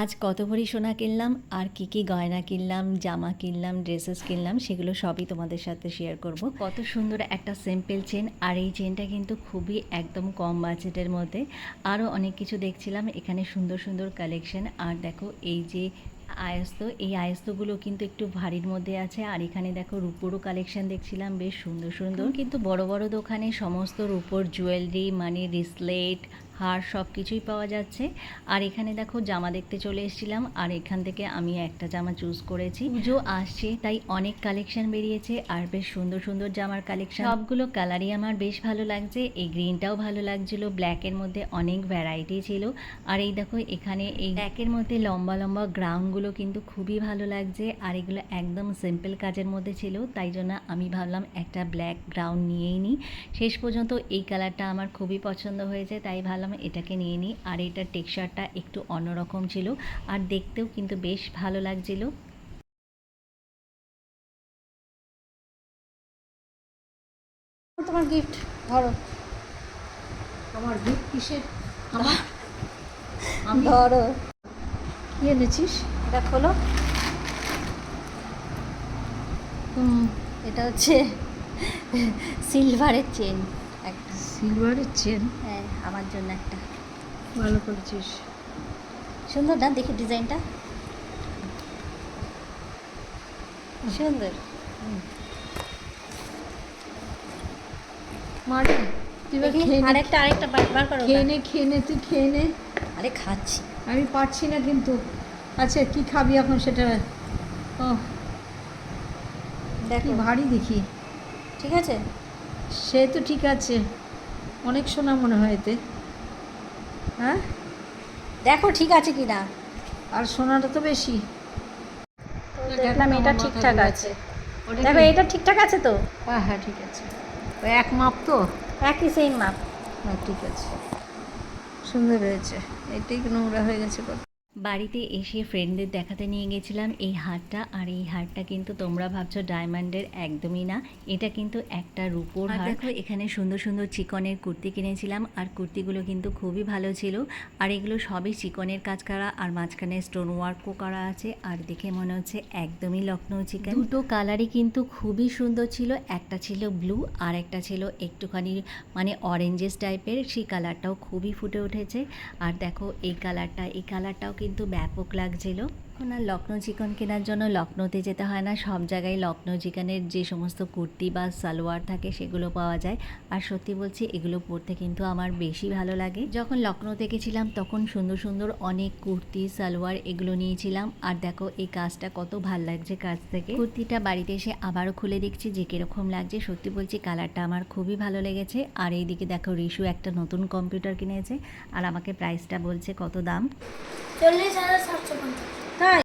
আজ কত ভরি সোনা কিনলাম আর কি গয়না কিনলাম, জামা কিনলাম, ড্রেসেস কিনলাম, সেগুলো সবই তোমাদের সাথে শেয়ার করব। কত সুন্দর একটা সিম্পল চেন, আর এই চেনটা কিন্তু খুবই একদম কম বাজেটের মধ্যে। আরও অনেক কিছু দেখছিলাম এখানে, সুন্দর সুন্দর কালেকশন। আর দেখো এই যে আয়স্ত, এই আয়স্তগুলো কিন্তু একটু ভারীর মধ্যে আছে। আর এখানে দেখো রূপোরও কালেকশন দেখছিলাম, বেশ সুন্দর সুন্দর। কিন্তু বড় বড় দোকানে সমস্ত রূপোর জুয়েলারি মানে রিসলেট, হার সব কিছুই পাওয়া যাচ্ছে। আর এখানে দেখো জামা দেখতে চলে এসেছিলাম, আর এখান থেকে আমি একটা জামা চুজ করেছি। পুজো আসছে তাই অনেক কালেকশন বেরিয়েছে, আর বেশ সুন্দর সুন্দর জামার কালেকশন। সবগুলো কালারই আমার বেশ ভালো লাগছে। এই গ্রিনটাও ভালো লাগছিল, ব্ল্যাকের মধ্যে অনেক ভ্যারাইটি ছিল। আর এই দেখো এখানে এই ব্ল্যাকের মধ্যে লম্বা লম্বা গ্রাউন্ডগুলো কিন্তু খুবই ভালো লাগছে। আর এগুলো একদম সিম্পল কাজের মধ্যে ছিল, তাই জন্য আমি ভাবলাম একটা ব্ল্যাক গ্রাউন্ড নিয়েই নিই। শেষ পর্যন্ত এই কালারটা আমার খুবই পছন্দ হয়েছে, তাই ভাবলাম এটাকে নিয়ে নিই। আর এটার টেক্সচারটা একটু অন্যরকম ছিল, আর দেখতেও কিন্তু বেশ ভালো লাগছিল। তোমার গিফট ধরো। আমার গিফট কিসের? আমার ধরো, কি এনেছিস? এটা খোলো। এটা হচ্ছে সিলভারের চেন। একটা সিলভারের চেন? হ্যাঁ, আমার জন্য একটা। ভালো করেছিস। সুন্দর না? দেখি ডিজাইনটা সুন্দর। মারে তুই এবার খেয়ে নে, আরেকটা বার করো। খেয়ে নে তুই খেয়ে নে। আরে খাচ্ছি। আমি পারছি না কিন্তু। আচ্ছা কি খাবি এখন সেটা? ও দেখো কি ভারী দেখি। ঠিক আছে? সে তো ঠিক আছে, অনেক সোনা মনে হয় এতে। হ্যাঁ দেখো ঠিক আছে কি না। আর সোনাটা তো বেশি। দেখলাম এটা ঠিকঠাক আছে। দেখো কি? এটা ঠিকঠাক আছে তো? হ্যাঁ হ্যাঁ ঠিক আছে, ওই এক মাপ তো। একই সেম মাপ। হ্যাঁ ঠিক আছে, সুন্দর হয়েছে। এটাই নোংরা হয়ে গেছে কত। বাড়িতে এসে ফ্রেন্ডদের দেখাতে নিয়ে গেছিলাম এই হারটা। আর এই হারটা কিন্তু তোমরা ভাবছো ডায়মন্ডের, একদমই না, এটা কিন্তু একটা রূপোর হার। দেখো এখানে সুন্দর সুন্দর চিকনের কুর্তি কিনেছিলাম, আর কুর্তিগুলো কিন্তু খুবই ভালো ছিল। আর এগুলো সবই চিকনের কাজ করা, আর মাঝখানে স্টোন ওয়ার্কও করা আছে। আর দেখে মনে হচ্ছে একদমই লখনৌ চিকেন। দুটো কালারই কিন্তু খুবই সুন্দর ছিল, একটা ছিল ব্লু আর একটা ছিল একটুখানি মানে অরেঞ্জেস টাইপের, সেই কালারটাও খুবই ফুটে উঠেছে। আর দেখো এই কালারটাও কিন্তু ব্যাপক লাগছিল। এখন আর লখনৌ চিকেন কেনার জন্য লখনৌতে যেতে হয় না, সব জায়গায় লখনৌ চিকেনের যে সমস্ত কুর্তি বা সালোয়ার থাকে সেগুলো পাওয়া যায়। আর সত্যি বলছি এগুলো পরতে কিন্তু আমার বেশি ভালো লাগে। যখন লখনৌতে গেছিলাম তখন সুন্দর সুন্দর অনেক কুর্তি সালোয়ার এগুলো নিয়েছিলাম। আর দেখো এই কাজটা কত ভাল লাগছে কাজ থেকে। কুর্তিটা বাড়িতে এসে আবারও খুলে দেখছি যে কীরকম লাগছে। সত্যি বলছি কালারটা আমার খুবই ভালো লেগেছে। আর এইদিকে দেখো রিশু একটা নতুন কম্পিউটার কিনেছে, আর আমাকে প্রাইসটা বলছে কত দাম। 40,750।